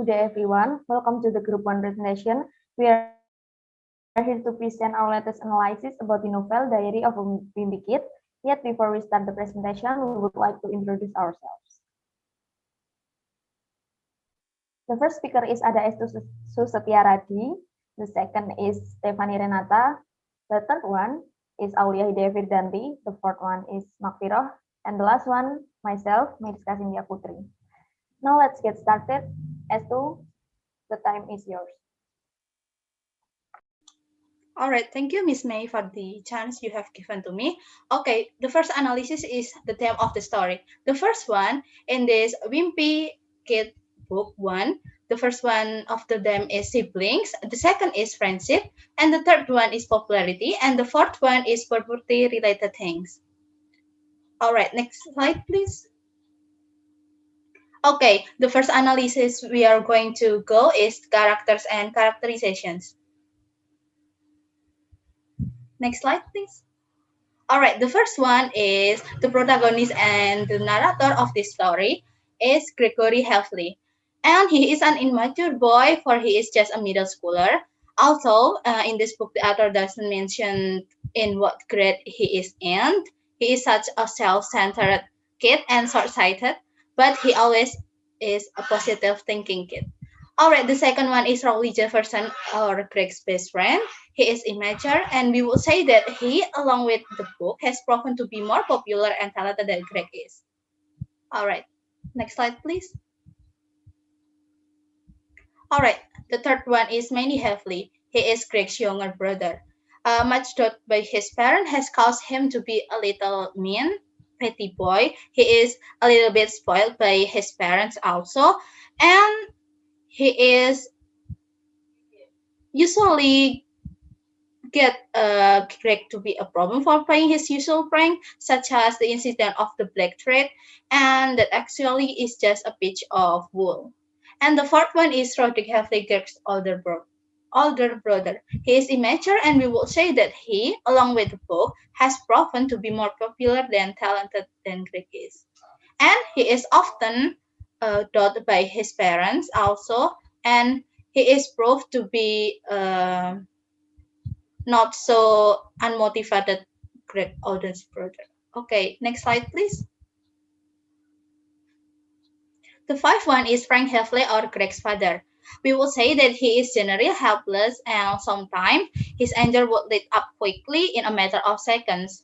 Good day, everyone. Welcome to the Group 1 presentation. We are here to present our latest analysis about the novel Diary of a Wimpy Kid. Yet, before we start the presentation, we would like to introduce ourselves. The first speaker is Adha Estu Susetya Radi. The second is Renata. The third one is Aulia Hidayah Firdhanti. The fourth one is Maghfiroh. And the last one, myself, Meirizka Cyntia Putri. Now let's get started. Estu, the time is yours. All right, thank you, Miss May, for the chance you have given to me. Okay, the first analysis is the theme of the story. The first one in this Wimpy Kid book 1, the first one of them is siblings, the second is friendship, and the third one is popularity, and the fourth one is property-related things. All right, next slide, please. Okay, the first analysis we are going to go is characters and characterizations. Next slide, please. All right, the first one is the protagonist and the narrator of this story is Gregory Helfley. And he is an immature boy, for he is just a middle schooler. Also, in this book, the author doesn't mention in what grade he is in. He is such a self-centered kid and short-sighted, but he always is a positive thinking kid. All right, the second one is Rowley Jefferson, or Greg's best friend. He is immature, and we would say that he, along with the book, has proven to be more popular and talented than Greg is. All right, next slide, please. All right, the third one is Manny Helfley. He is Greg's younger brother. Much taught by his parents has caused him to be a little mean, petty boy. He is a little bit spoiled by his parents also, and he is usually get Greg to be a problem for playing his usual prank, such as the incident of the black thread, and that actually is just a piece of wool. And the fourth one is Roderick Helfley, Greg's older brother. He is immature, and we will say that he, along with the book, has proven to be more popular than talented than Greg is. And he is often doubted by his parents also, and he is proved to be not so unmotivated Greg oldest brother. Okay, next slide, please. The fifth one is Frank Helfley, or Greg's father. We will say that he is generally helpless, and sometimes his anger would lit up quickly in a matter of seconds.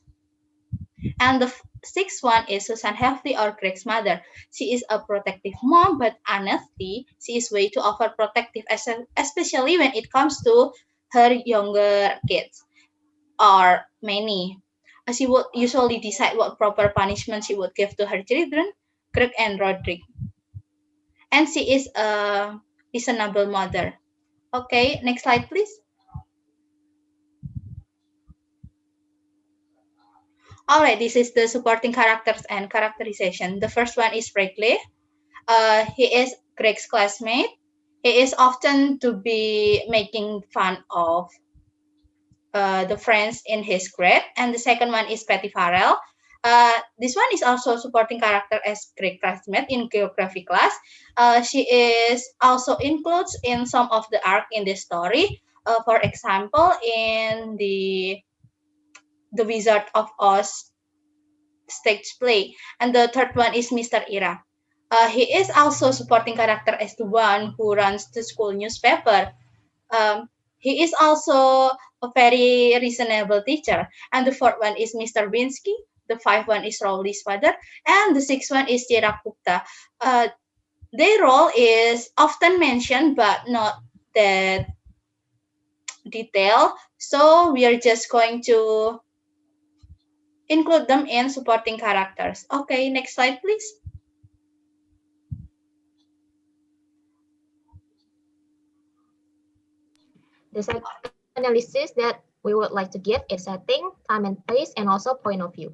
And the sixth one is Susan Helfley, or Greg's mother. She is a protective mom, but honestly, she is way too overprotective, especially when it comes to her younger kids, or many. She would usually decide what proper punishment she would give to her children, Greg and Roderick. And she is a reasonable mother. Okay, next slide, please. All right, this is the supporting characters and characterization. The first one is Wrigley. He is Greg's classmate. He is often to be making fun of the friends in his grade. And the second one is Patty Farrell. This one is also supporting character as Greg classmate in geography class. She is also includes in some of the arc in this story. For example, in the Wizard of Oz stage play. And the third one is Mr. Ira. He is also supporting character as the one who runs the school newspaper. He is also a very reasonable teacher. And the fourth one is Mr. Winsky. The fifth one is Rowley's father. And the sixth one is Chirag Gupta. Their role is often mentioned, but not that detailed. So we are just going to include them in supporting characters. Okay, next slide, please. The second analysis that we would like to give is setting, time and place, and also point of view.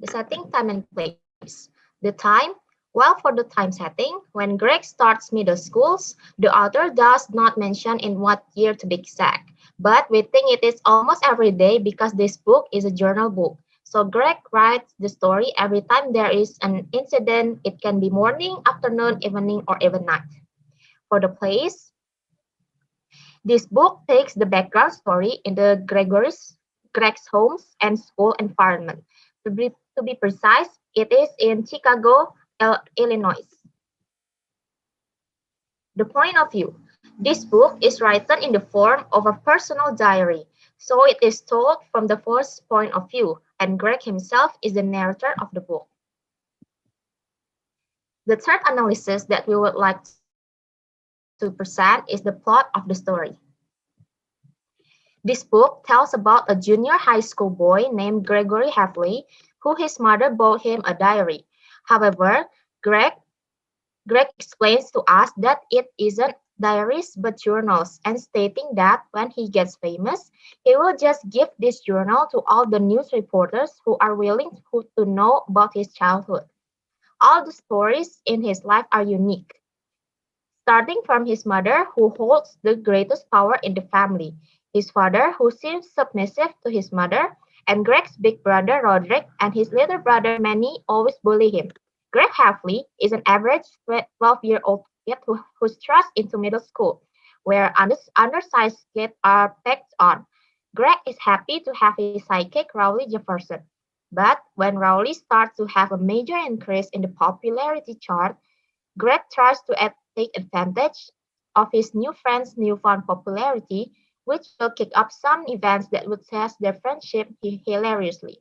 The setting, time and place. The time, well, for the time setting, when Greg starts middle schools, the author does not mention in what year to be exact, but we think it is almost every day because this book is a journal book. So Greg writes the story every time there is an incident. It can be morning, afternoon, evening, or even night. For the plays, this book takes the background story in the Greg's homes and school environment. To be precise, it is in Chicago, Illinois. The point of view. This book is written in the form of a personal diary, so it is told from the first point of view, and Greg himself is the narrator of the book. The third analysis that we would like to present is the plot of the story. This book tells about a junior high school boy named Gregory Havley, who his mother bought him a diary. However, Greg explains to us that it isn't diaries but journals, and stating that when he gets famous, he will just give this journal to all the news reporters who are willing to know about his childhood. All the stories in his life are unique, starting from his mother, who holds the greatest power in the family, his father, who seems submissive to his mother, and Greg's big brother Roderick and his little brother Manny always bully him. Greg Hafley is an average 12-year-old kid who's thrust into middle school, where undersized kids are picked on. Greg is happy to have his sidekick Rowley Jefferson. But when Rowley starts to have a major increase in the popularity chart, Greg tries to take advantage of his new friend's newfound popularity, which will kick up some events that would test their friendship hilariously.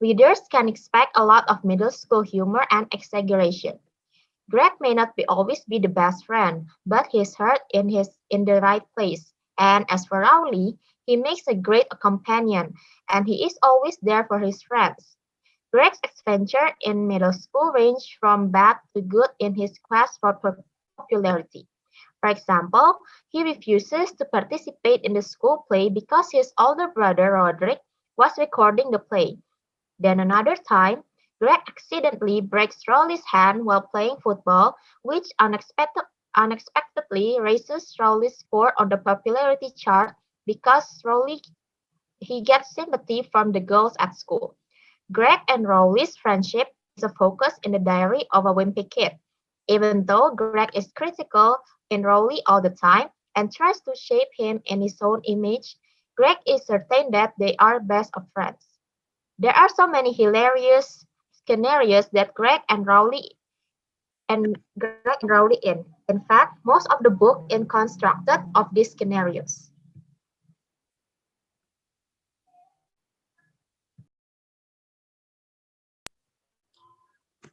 Readers can expect a lot of middle school humor and exaggeration. Greg may not always be the best friend, but he's hurt in the right place. And as for Rowley, he makes a great companion, and he is always there for his friends. Greg's adventure in middle school range from bad to good in his quest for popularity. For example, he refuses to participate in the school play because his older brother Roderick was recording the play. Then another time, Greg accidentally breaks Rowley's hand while playing football, which unexpectedly raises Rowley's score on the popularity chart because he gets sympathy from the girls at school. Greg and Rowley's friendship is a focus in the diary of a wimpy kid. Even though Greg is critical in Rowley all the time and tries to shape him in his own image, Greg is certain that they are best of friends. There are so many hilarious scenarios that Greg and Rowley in. In fact, most of the book is constructed of these scenarios.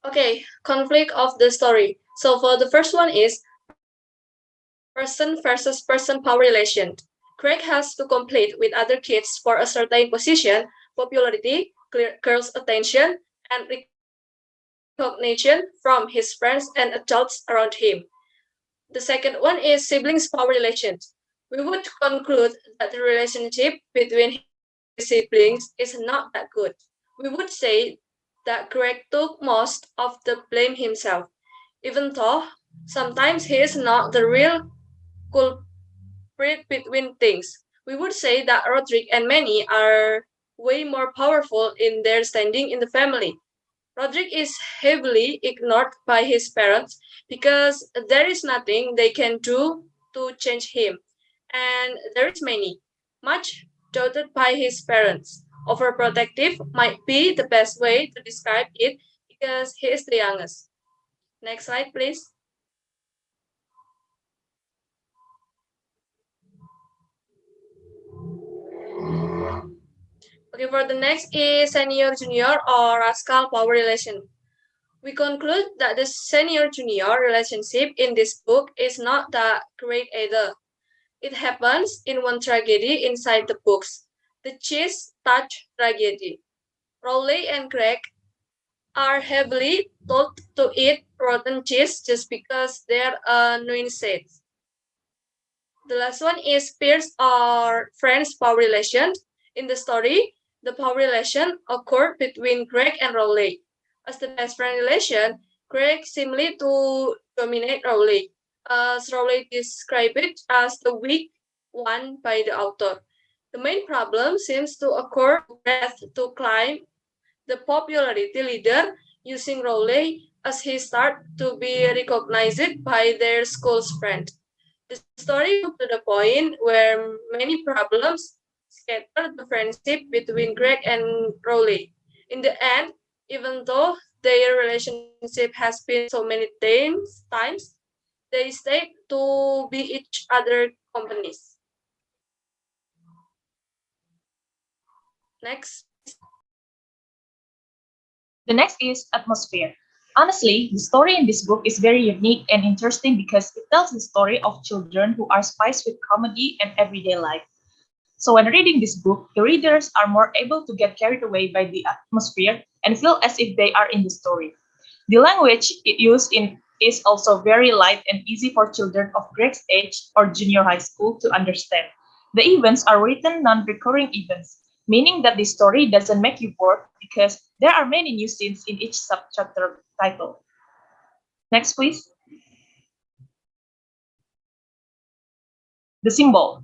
Okay, conflict of the story. So for the first one is person versus person power relation. Craig has to compete with other kids for a certain position, popularity, girls' attention, and recognition from his friends and adults around him. The second one is siblings power relations. We would conclude that the relationship between his siblings is not that good. We would say that Greg took most of the blame himself, even though sometimes he is not the real culprit between things. We would say that Roderick and Manny are way more powerful in their standing in the family. Roderick is heavily ignored by his parents because there is nothing they can do to change him. And there is Manny, much doubted by his parents. Overprotective might be the best way to describe it because he is the youngest. Next slide, please. Okay, for the next is senior junior or rascal power relation. We conclude that the senior junior relationship in this book is not that great either. It happens in one tragedy inside the books, the cheese touch tragedy. Rowley and Greg are heavily told to eat rotten cheese just because they're nuisance. The last one is peers or friends power relation. In the story, the power relation occurred between Greg and Rowley. As the best friend relation, Greg seemed to dominate Rowley, as Rowley described it as the weak one by the author. The main problem seems to occur when to climb the popularity leader using Rowley as he starts to be recognized by their school's friends. The story moves to the point where many problems scatter the friendship between Greg and Rowley. In the end, even though their relationship has been so many times, they stay to be each other companies. Next, please. The next is atmosphere. Honestly, the story in this book is very unique and interesting because it tells the story of children who are spiced with comedy and everyday life. So when reading this book, the readers are more able to get carried away by the atmosphere and feel as if they are in the story. The language it used in is also very light and easy for children of Greg's age or junior high school to understand. The events are written non-recurring events, meaning that the story doesn't make you bored because there are many new scenes in each subchapter title. Next, please. The symbol.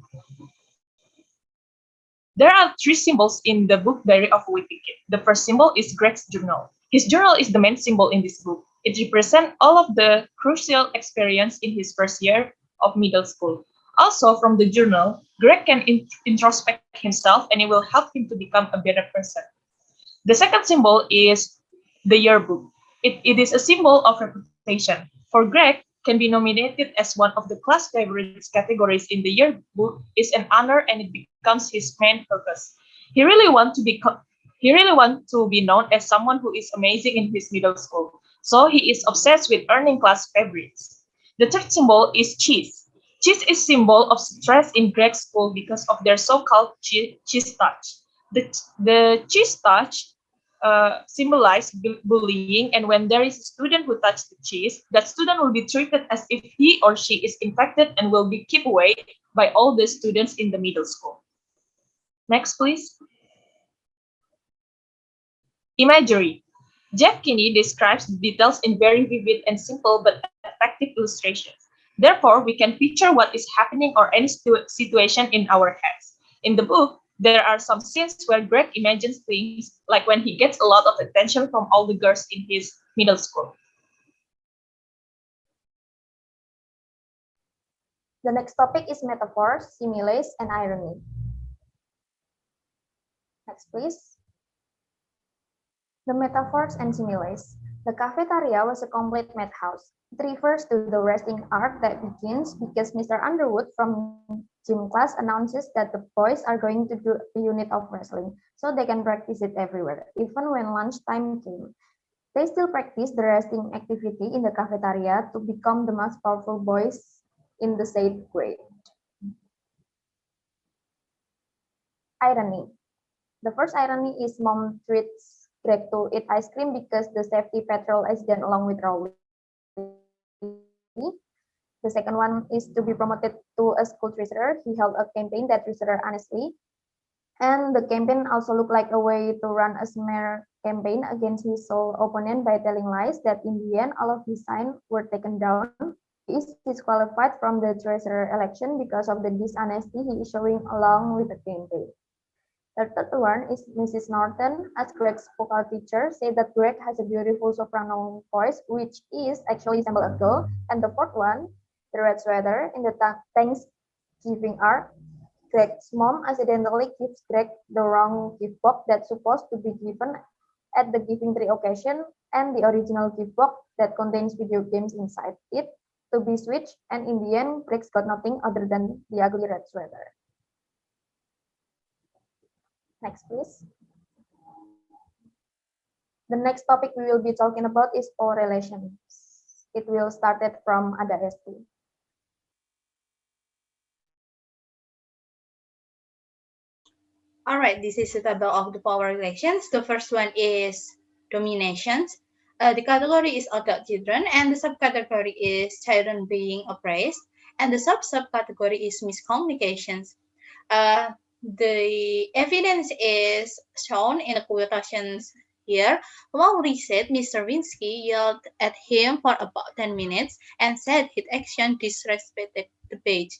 There are three symbols in the book Diary of a Wimpy Kid. The first symbol is Greg's journal. His journal is the main symbol in this book. It represents all of the crucial experience in his first year of middle school. Also, from the journal, Greg can introspect himself and it will help him to become a better person. The second symbol is the yearbook. It is a symbol of reputation. For Greg, can be nominated as one of the class favorites categories in the yearbook is an honor and it becomes his main purpose. He really want to be he really want to be known as someone who is amazing in his middle school. So he is obsessed with earning class favorites. The third symbol is cheese. Cheese is symbol of stress in Greg's school because of their so-called cheese touch. The cheese touch symbolize bullying, and when there is a student who touches the cheese, that student will be treated as if he or she is infected and will be kept away by all the students in the middle school. Next, please. Imagery. Jeff Kinney describes the details in very vivid and simple but effective illustrations. Therefore, we can picture what is happening or any situation in our heads. In the book, there are some scenes where Greg imagines things like when he gets a lot of attention from all the girls in his middle school. The next topic is metaphors, similes, and irony. Next, please. The metaphors and similes. The cafeteria was a complete madhouse. It refers to the wrestling arc that begins because Mr. Underwood from gym class announces that the boys are going to do a unit of wrestling, so they can practice it everywhere, even when lunchtime came. They still practice the wrestling activity in the cafeteria to become the most powerful boys in the said grade. Irony. The first irony is mom treats Greg to eat ice cream because the safety patrol accident along with Rowley. The second one is to be promoted to a school treasurer. He held a campaign that treasurer honestly. And the campaign also looked like a way to run a smear campaign against his sole opponent by telling lies that in the end all of his signs were taken down. He is disqualified from the treasurer election because of the dishonesty he is showing along with the campaign. The third one is Mrs. Norton, as Greg's vocal teacher, said that Greg has a beautiful soprano voice, which is actually resemble a girl. And the fourth one, the red sweater, in the Thanksgiving arc, Greg's mom accidentally gives Greg the wrong gift box that's supposed to be given at the Giving Tree occasion, and the original gift box that contains video games inside it to be switched, and in the end, Greg's got nothing other than the ugly red sweater. Next, please. The next topic we will be talking about is power relations. It will start it from Adha Estu. All right, this is the table of the power relations. The first one is dominations. The category is adult children, and the subcategory is children being oppressed, and the subcategory is miscommunications. The evidence is shown in the quotations here. While reset, Mr. Rizqi yelled at him for about 10 minutes and said his action disrespected the page.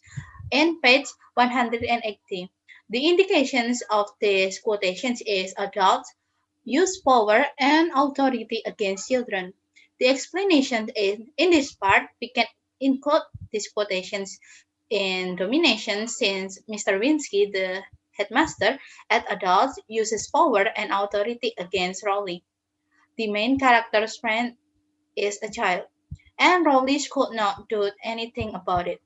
In page 180, The indications of these quotations is adults use power and authority against children. The explanation in this part, we can include these quotations in domination since Mr. Winsky, the headmaster at adults, uses power and authority against Rowley. The main character's friend is a child, and Rowley could not do anything about it.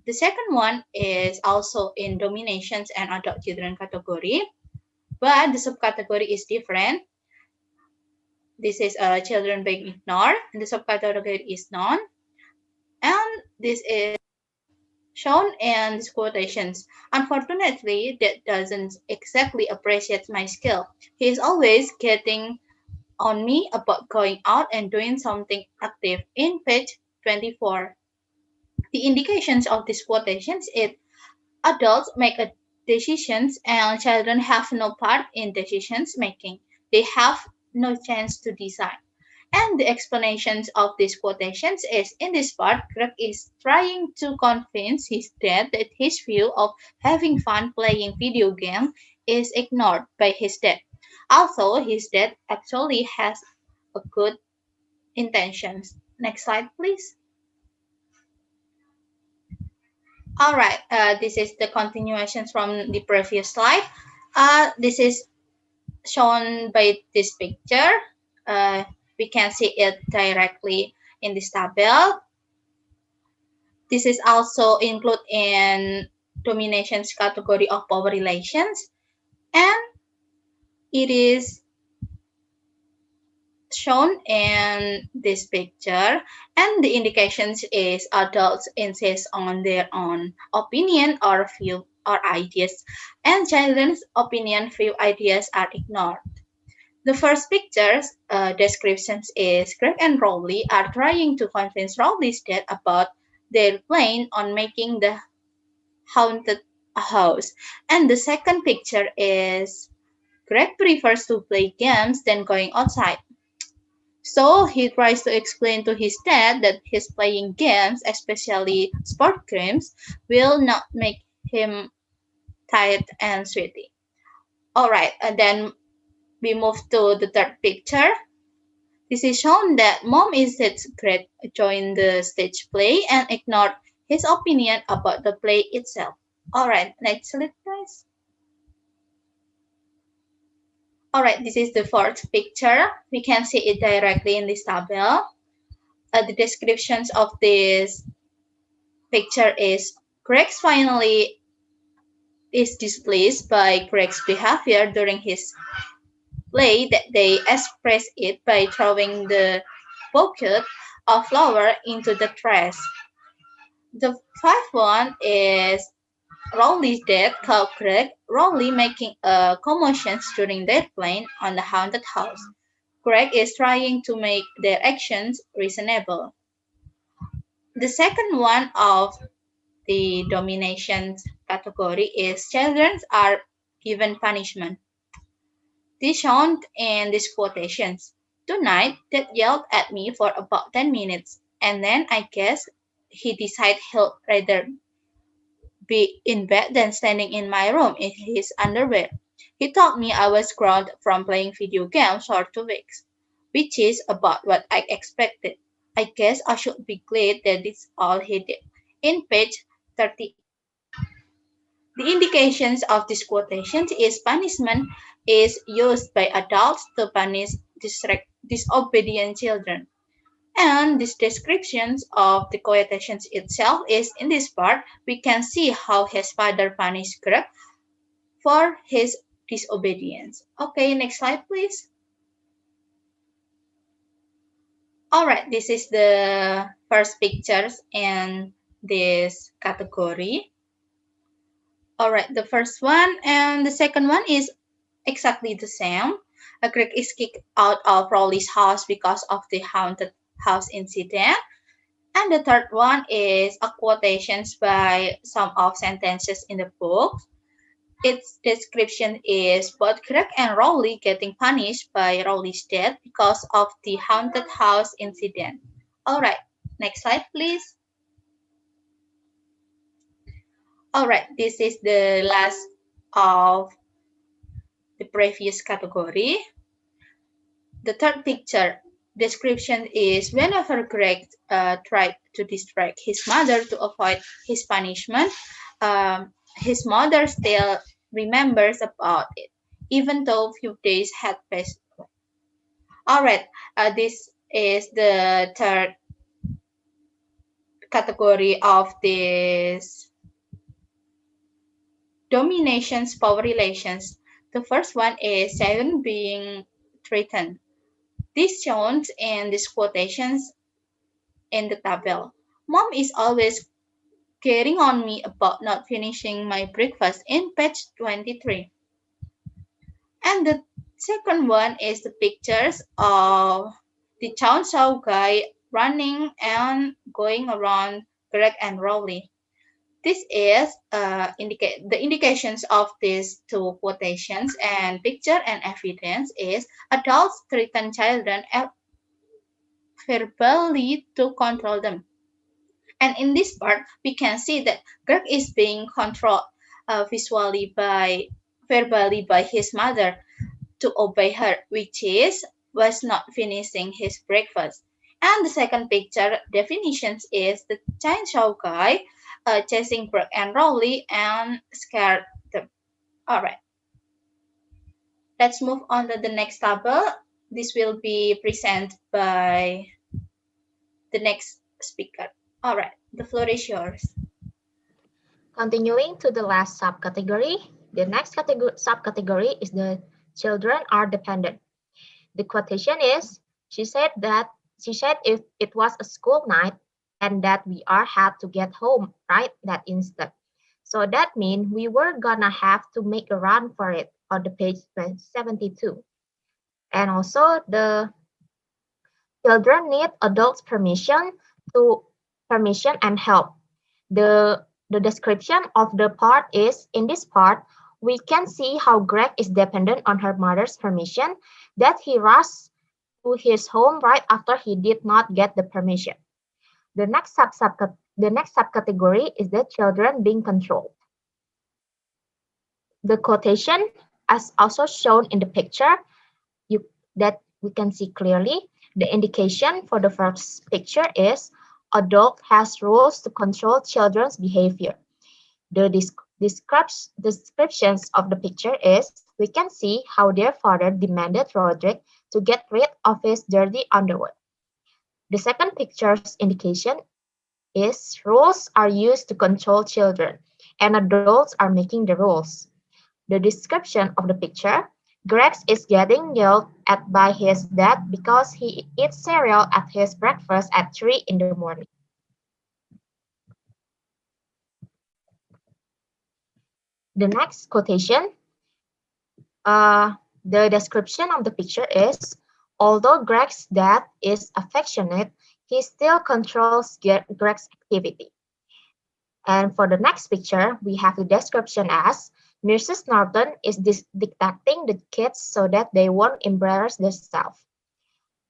The second one is also in dominations and adult children category, but the subcategory is different. This is children being ignored, and the subcategory is none. And this is shown in these quotations. Unfortunately, that doesn't exactly appreciate my skill. He is always getting on me about going out and doing something active in page 24. The indications of these quotations is adults make decisions and children have no part in decisions making. They have no chance to decide. And the explanations of these quotations is in this part, Greg is trying to convince his dad that his view of having fun playing video game is ignored by his dad. Also, his dad actually has a good intentions. Next slide, please. All right, this is the continuation from the previous slide. This is shown by this picture. We can see it directly in this table. This is also included in dominations category of power relations, and it is shown in this picture, and the indications is adults insist on their own opinion or view or ideas, and children's opinion view ideas are ignored. The first picture's descriptions is Greg and Rowley are trying to convince Rowley's dad about their plan on making the haunted house. And the second picture is Greg prefers to play games than going outside. So he tries to explain to his dad that his playing games, especially sport games, will not make him tired and sweaty. Alright, and then we move to the third picture. This is shown that mom is that Greg joined the stage play and ignored his opinion about the play itself. Alright, next slide, guys. Alright, this is the fourth picture. We can see it directly in this table. The descriptions of this picture is Greg's finally is displeased by Greg's behavior during his play that they express it by throwing the bucket of flour into the trash. The fifth one is Rowley's dad called Greg Rowley making a commotion during their playing on the haunted house. Greg is trying to make their actions reasonable. The second one of the domination category is children are given punishment. This shown in these quotations. Tonight, Dad yelled at me for about 10 minutes, and then I guess he decided he'd rather be in bed than standing in my room in his underwear. He told me I was grown from playing video games for 2 weeks, which is about what I expected. I guess I should be glad that it's all he did. In page 38. The indications of these quotations is punishment is used by adults to punish disobedient children. And these descriptions of the quotations itself is in this part, we can see how his father punished Greg for his disobedience. Okay, next slide, please. All right, this is the first pictures in this category. All right, the first one and the second one is exactly the same. Greg is kicked out of Rowley's house because of the haunted house incident. And the third one is a quotations by some of sentences in the book. Its description is both Greg and Rowley getting punished by Rowley's dad because of the haunted house incident. All right, next slide, please. All right, this is the last of the previous category. The third picture description is whenever Greg tried to distract his mother to avoid his punishment, his mother still remembers about it, even though few days had passed. All right, this is the third category of this dominations power relations. The first one is child being threatened. This shown in these quotations in the table. Mom is always caring on me about not finishing my breakfast in page 23. And the second one is the pictures of the Chow Chow guy running and going around Greg and Rowley. This is the indications of these two quotations and picture and evidence is adults threaten children verbally to control them. And in this part, we can see that Greg is being controlled verbally by his mother to obey her, which is was not finishing his breakfast. And the second picture definitions is the chainsaw guy chasing Greg and Rowley and scared them. All right, let's move on to the next table. This will be presented by the next speaker. All right, the floor is yours. Continuing to the last subcategory, the next subcategory is the children are dependent. The quotation is, she said if it was a school night and that we are had to get home right that instant. So that means we were gonna have to make a run for it on the page 72. And also the children need adults' permission and help. The description of the part is, in this part, we can see how Greg is dependent on her mother's permission, that he rushed to his home right after he did not get the permission. The next subcategory is the children being controlled. The quotation, as also shown in the picture, that we can see clearly, the indication for the first picture is adult has rules to control children's behavior. The descriptions of the picture is, we can see how their father demanded Roderick to get rid of his dirty underwear. The second picture's indication is rules are used to control children, and adults are making the rules. The description of the picture, Greg is getting yelled at by his dad because he eats cereal at his breakfast at 3 in the morning. The next quotation, the description of the picture is, although Greg's dad is affectionate, he still controls Greg's activity. And for the next picture, we have the description as, Mrs. Norton is dictating the kids so that they won't embarrass themselves.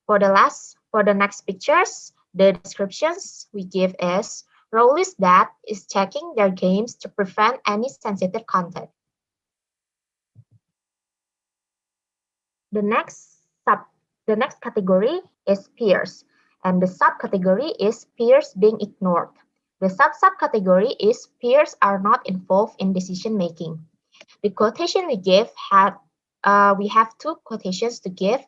For the next pictures, the descriptions we give is, Rowley's dad is checking their games to prevent any sensitive content. The next category is peers, and the subcategory is peers being ignored. The subcategory is peers are not involved in decision making. The quotation we give we have two quotations to give.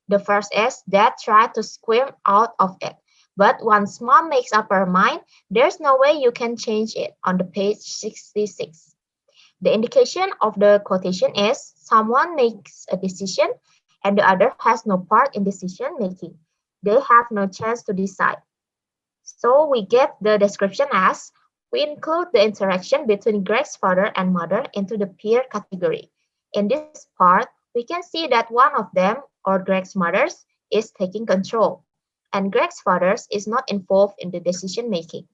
The first is, Dad tried to squirm out of it, but once Mom makes up her mind, there's no way you can change it on the page 66. The indication of the quotation is, someone makes a decision and the other has no part in decision making. They have no chance to decide. So we get the description as, we include the interaction between Greg's father and mother into the peer category. In this part, we can see that one of them, or Greg's mother's, is taking control, and Greg's father's is not involved in the decision making.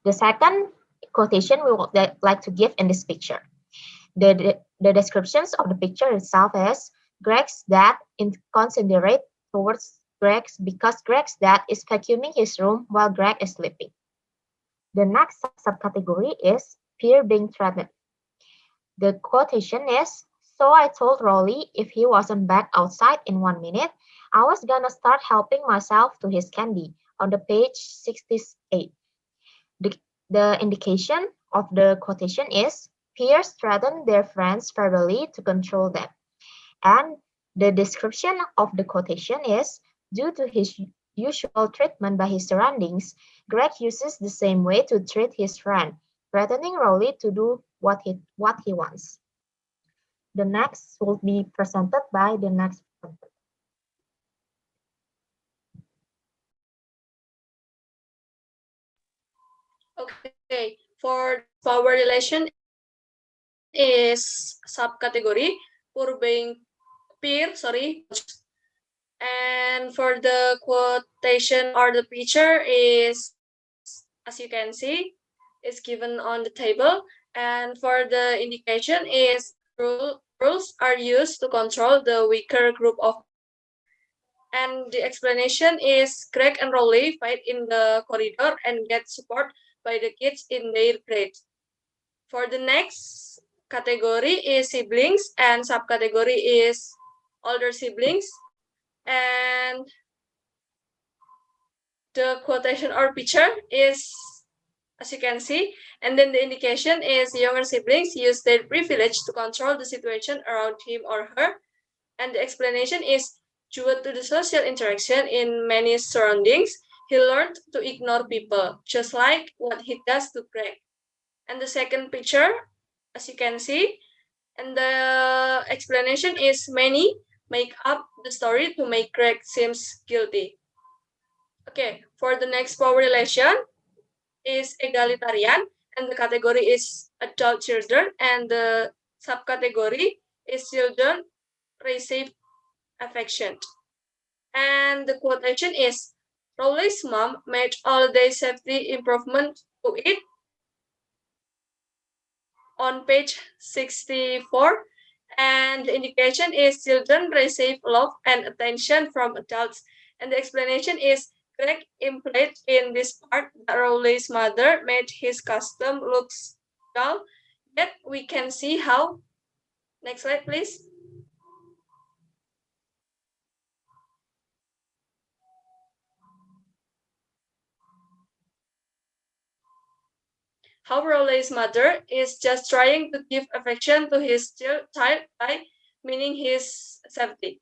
The second quotation we would like to give in this picture. The descriptions of the picture itself is, Greg's dad is considerate towards Greg's because Greg's dad is vacuuming his room while Greg is sleeping. The next subcategory is peer being threatened. The quotation is, so I told Rolly if he wasn't back outside in 1 minute, I was gonna start helping myself to his candy on the page 68. The, the indication of the quotation is, peers threaten their friends verbally to control them. And the description of the quotation is, due to his usual treatment by his surroundings, Greg uses the same way to treat his friend, threatening Rowley to do what he wants. The next will be presented by the next presenter. Okay, for this power relation is subcategory for being peer, and for the quotation or the picture is, as you can see, is given on the table. And for the indication is rules are used to control the weaker group of people. And the explanation is Greg and Rowley fight in the corridor and get support by the kids in their grade. For the next category is siblings and subcategory is older siblings. And the quotation or picture is, as you can see, and then the indication is younger siblings use their privilege to control the situation around him or her. And the explanation is, due to the social interaction in many surroundings, he learned to ignore people, just like what he does to Greg. And the second picture, as you can see, and the explanation is many make up the story to make Greg seems guilty. Okay, for the next power relation is egalitarian, and the category is adult children, and the subcategory is children receive affection. And the quotation is, Rowley's mom made all day safety improvement to it on page 64. And the indication is children receive love and attention from adults. And the explanation is, Greg implied in this part that Rowley's mother made his custom looks dull, yet we can see how. Next slide, please. How Rowley's mother is just trying to give affection to his child by meaning his safety.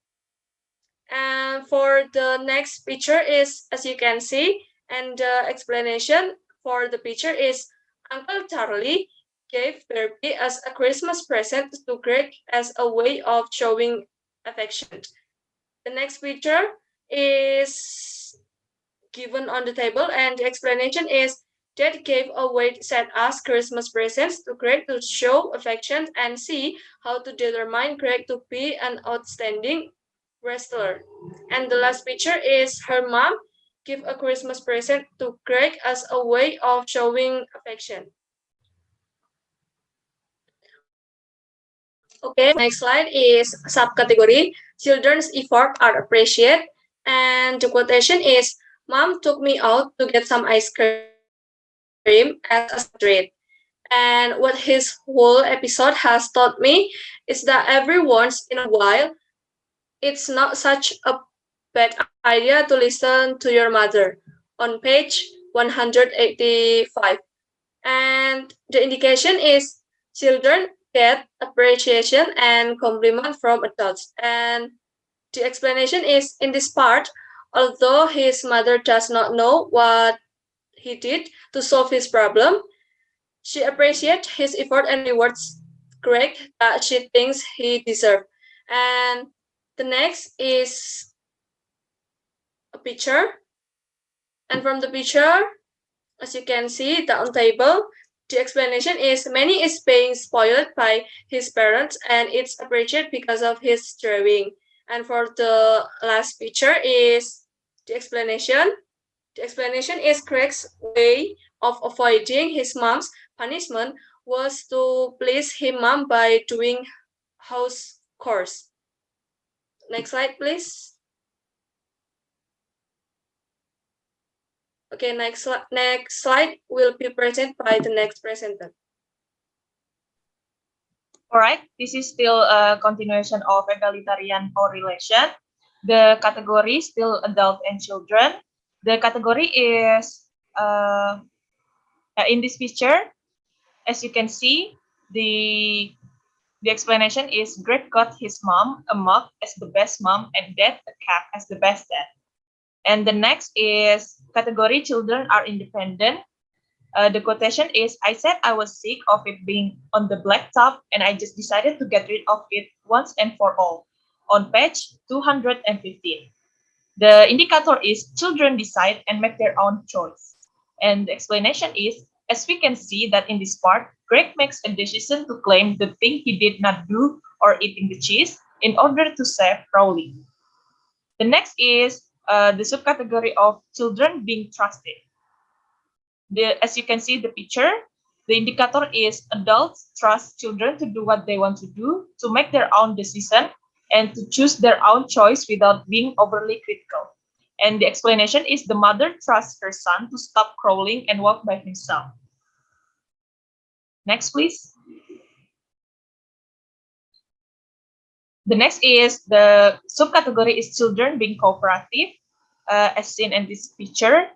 And for the next picture is, as you can see, and the explanation for the picture is, Uncle Charlie gave Barbie as a Christmas present to Greg as a way of showing affection. The next picture is given on the table, and the explanation is, Dad gave away set as Christmas presents to Greg to show affection and see how to determine Greg to be an outstanding wrestler. And the last picture is her mom give a Christmas present to Greg as a way of showing affection. Okay, next slide is subcategory children's effort are appreciated. And the quotation is, Mom took me out to get some ice cream as a treat. And what his whole episode has taught me is that every once in a while, it's not such a bad idea to listen to your mother. On page 185. And the indication is children get appreciation and compliment from adults. And the explanation is, in this part, although his mother does not know what he did to solve his problem, she appreciates his effort and rewards Greg that she thinks he deserves. And the next is a picture. And from the picture, as you can see, the on table, the explanation is Manny is being spoiled by his parents and it's appreciated because of his drawing. And for the last picture is the explanation. The explanation is Craig's way of avoiding his mom's punishment was to please his mom by doing house chores. Next slide, please. Okay, next slide will be presented by the next presenter. Alright, this is still a continuation of egalitarian power relation. The category still adult and children. The category is in this picture. As you can see, the explanation is Greg got his mom, a mug, as the best mom, and dad, a cat, as the best dad. And the next is category children are independent. The quotation is, I said I was sick of it being on the blacktop and I just decided to get rid of it once and for all. On page 215. The indicator is children decide and make their own choice. And the explanation is, as we can see that in this part, Greg makes a decision to claim the thing he did not do or eating the cheese in order to save Rowley. The next is the subcategory of children being trusted. As you can see the picture, the indicator is adults trust children to do what they want to do, to make their own decision, and to choose their own choice without being overly critical. And the explanation is the mother trusts her son to stop crawling and walk by himself. Next, please. The next is the subcategory is children being cooperative, as seen in this picture.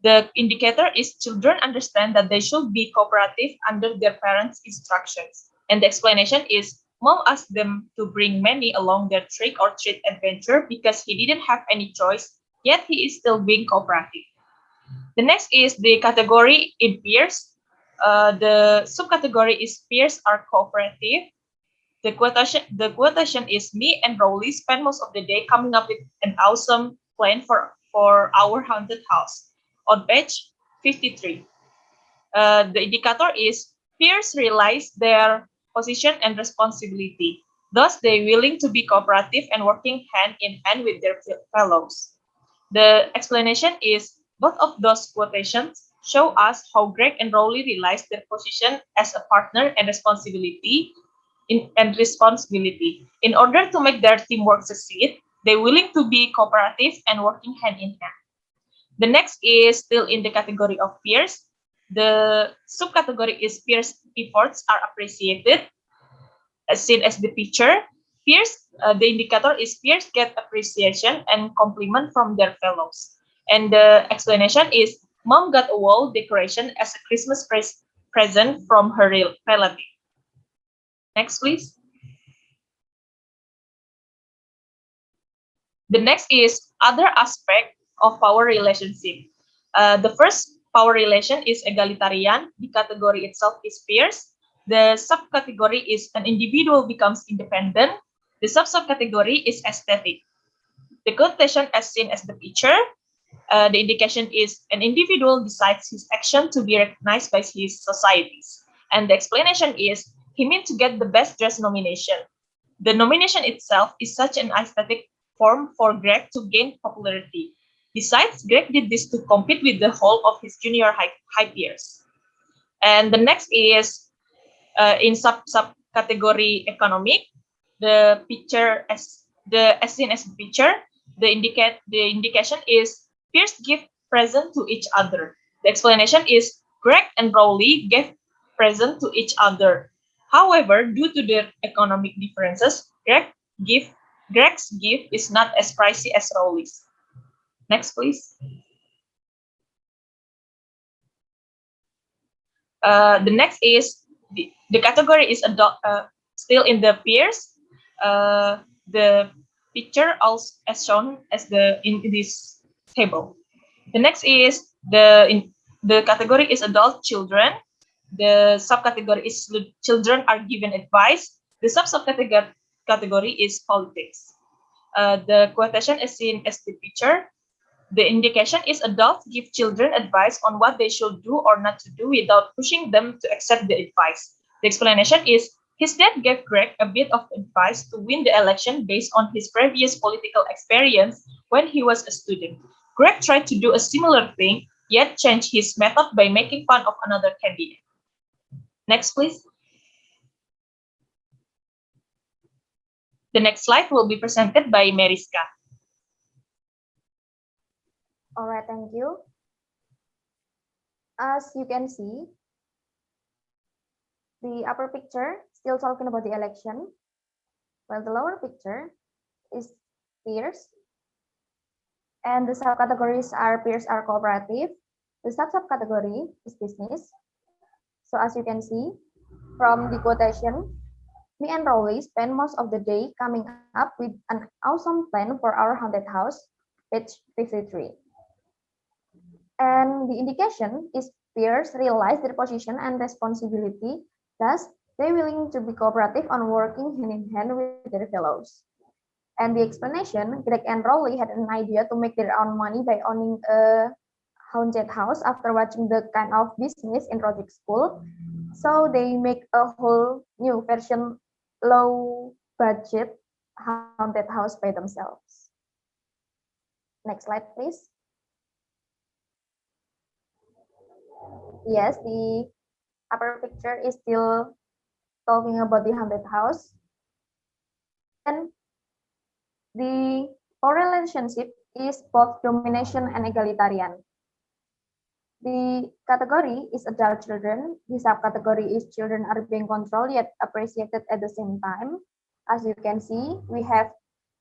The indicator is children understand that they should be cooperative under their parents' instructions. And the explanation is mom asked them to bring Manny along their trick or treat adventure because he didn't have any choice, yet he is still being cooperative. The next is the category in peers. The subcategory is peers are cooperative. The quotation is me and Rowley spend most of the day coming up with an awesome plan for our haunted house. On page 53. The indicator is peers realize their position and responsibility. Thus, they willing to be cooperative and working hand in hand with their fellows. The explanation is both of those quotations show us how Greg and Rowley realize their position as a partner and responsibility responsibility. In order to make their teamwork succeed, they're willing to be cooperative and working hand in hand. The next is still in the category of peers. The subcategory is peers' efforts are appreciated, as seen as the picture. Peers, the indicator is peers get appreciation and compliment from their fellows. And the explanation is mom got a wall decoration as a Christmas present from her relative. Next, please. The next is other aspect of power relationship. The first power relation is egalitarian. The category itself is peers. The subcategory is an individual becomes independent. The subcategory is aesthetic. The quotation as seen as the picture, the indication is an individual decides his action to be recognized by his societies. And the explanation is he meant to get the best dress nomination. The nomination itself is such an aesthetic form for Greg to gain popularity. Besides, Greg did this to compete with the whole of his junior high peers. And the next is in subcategory economic. The picture as seen as the picture, the indication is peers give present to each other. The explanation is Greg and Rowley gave present to each other. However, due to their economic differences, Greg's gift is not as pricey as Rowley's. Next, please. The next is the category is still in the peers. The picture also as shown as in this table. The next is the category is adult children. The subcategory is children are given advice. The subcategory is politics. The quotation is seen as the picture. The indication is adults give children advice on what they should do or not to do without pushing them to accept the advice. The explanation is his dad gave Greg a bit of advice to win the election based on his previous political experience when he was a student. Greg tried to do a similar thing, yet changed his method by making fun of another candidate. Next, please. The next slide will be presented by Meirizka. All right, thank you. As you can see, The upper picture still talking about the election, while the lower picture is peers, and the subcategories are peers are cooperative. The subcategory is business. So as you can see from the quotation, me and Rowley spend most of the day coming up with an awesome plan for our haunted house, page 53. And the indication is peers realize their position and responsibility, thus they willing to be cooperative on working hand in hand with their fellows. And the explanation, Greg and Rowley had an idea to make their own money by owning a haunted house after watching the kind of business in Project School. So they make a whole new version, low budget haunted house by themselves. Next slide, please. Yes, the upper picture is still talking about the haunted house. And the power relationship is both domination and egalitarian. The category is adult children. The subcategory is children are being controlled yet appreciated at the same time. As you can see, we have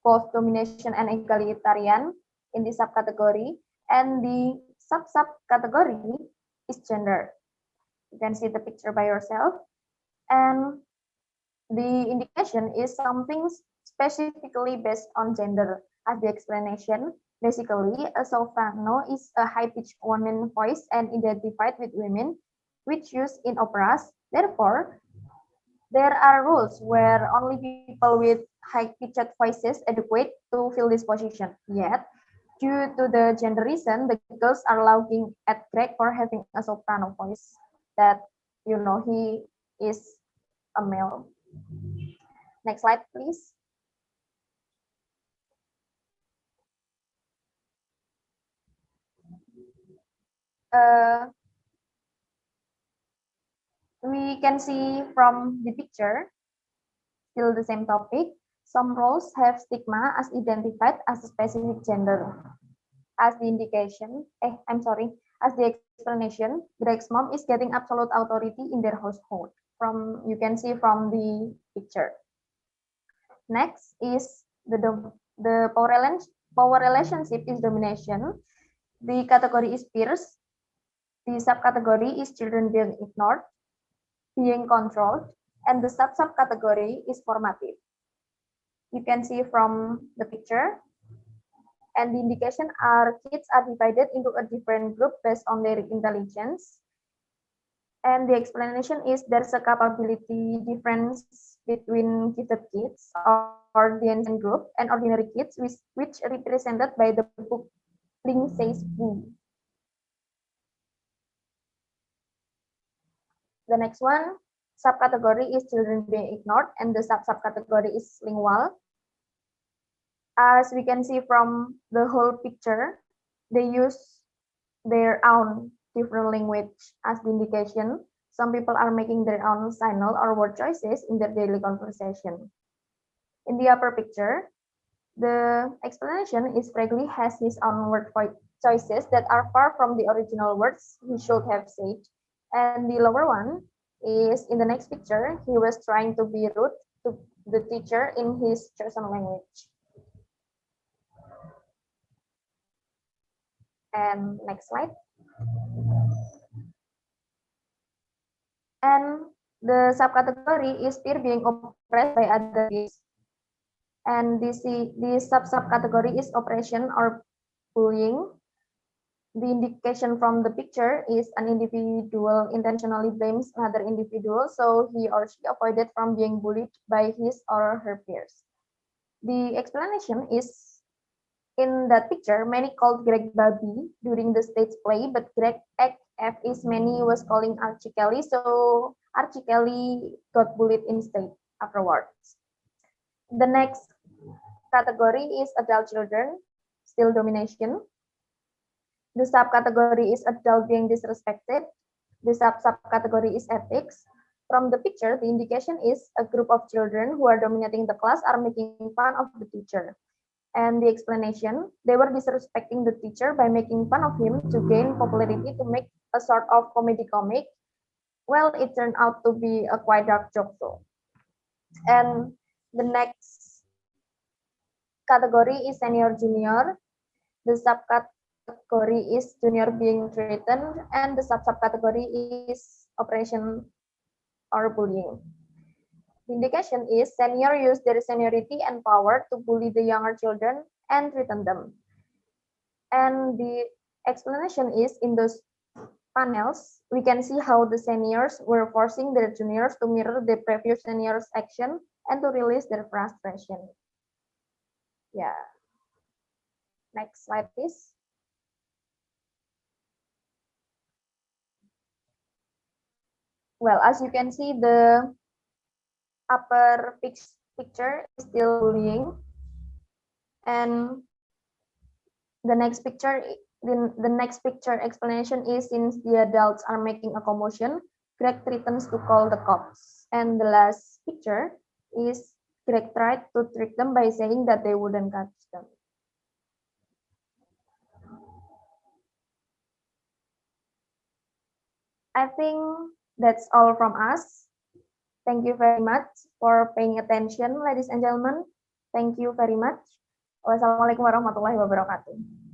both domination and egalitarian in the subcategory, and the subcategory is gender. You can see the picture by yourself. And the indication is something specifically based on gender. As the explanation, basically, a soprano is a high-pitched woman voice and identified with women, which used in operas. Therefore, there are rules where only people with high-pitched voices adequate to fill this position. Yet, due to the gender reason, the girls are laughing at Greg for having a soprano voice. That, he is a male. Next slide, please. We can see from the picture, still the same topic, some roles have stigma as identified as a specific gender. As the indication, as the explanation, Greg's mom is getting absolute authority in their household. You can see from the picture. Next is the power relationship is domination. The category is peers. The subcategory is children being ignored, being controlled, and the subcategory is formative. You can see from the picture, and the indication are kids are divided into a different group based on their intelligence. And the explanation is there's a capability difference between gifted kids or the ancient group and ordinary kids, which represented by the book Bling Says Boo. The next one, subcategory is children being ignored, and the subcategory is lingual. As we can see from the whole picture, they use their own different language as the indication. Some people are making their own signal or word choices in their daily conversation. In the upper picture, the explanation is Fregley has his own word choices that are far from the original words he should have said. And the lower one is in the next picture, he was trying to be rude to the teacher in his chosen language. And next slide. And the subcategory is fear being oppressed by other kids. And the subcategory is oppression or bullying. The indication from the picture is an individual intentionally blames another individual, so he or she avoided from being bullied by his or her peers. The explanation is, in that picture, many called Greg Bobby during the stage play, but Greg AF is many was calling Archie Kelly, so Archie Kelly got bullied instead afterwards. The next category is adult children, still domination. The subcategory is adult being disrespected. The subcategory is ethics. From the picture, the indication is a group of children who are dominating the class are making fun of the teacher. And the explanation, they were disrespecting the teacher by making fun of him to gain popularity to make a sort of comedy comic. well, it turned out to be a quite dark joke though. And the next category is senior junior. The subcategory is junior being threatened, and the subcategory is oppression or bullying. The indication is senior use their seniority and power to bully the younger children and threaten them. And the explanation is in those panels, we can see how the seniors were forcing their juniors to mirror the previous seniors' action and to release their frustration. Yeah. Next slide, please. Well, as you can see, the upper picture is still bullying, and the next picture explanation is since the adults are making a commotion, Greg threatens to call the cops. And the last picture is Greg tried to trick them by saying that they wouldn't catch them. I think that's all from us. Thank you very much for paying attention, ladies and gentlemen. Thank you very much. Wassalamualaikum warahmatullahi wabarakatuh.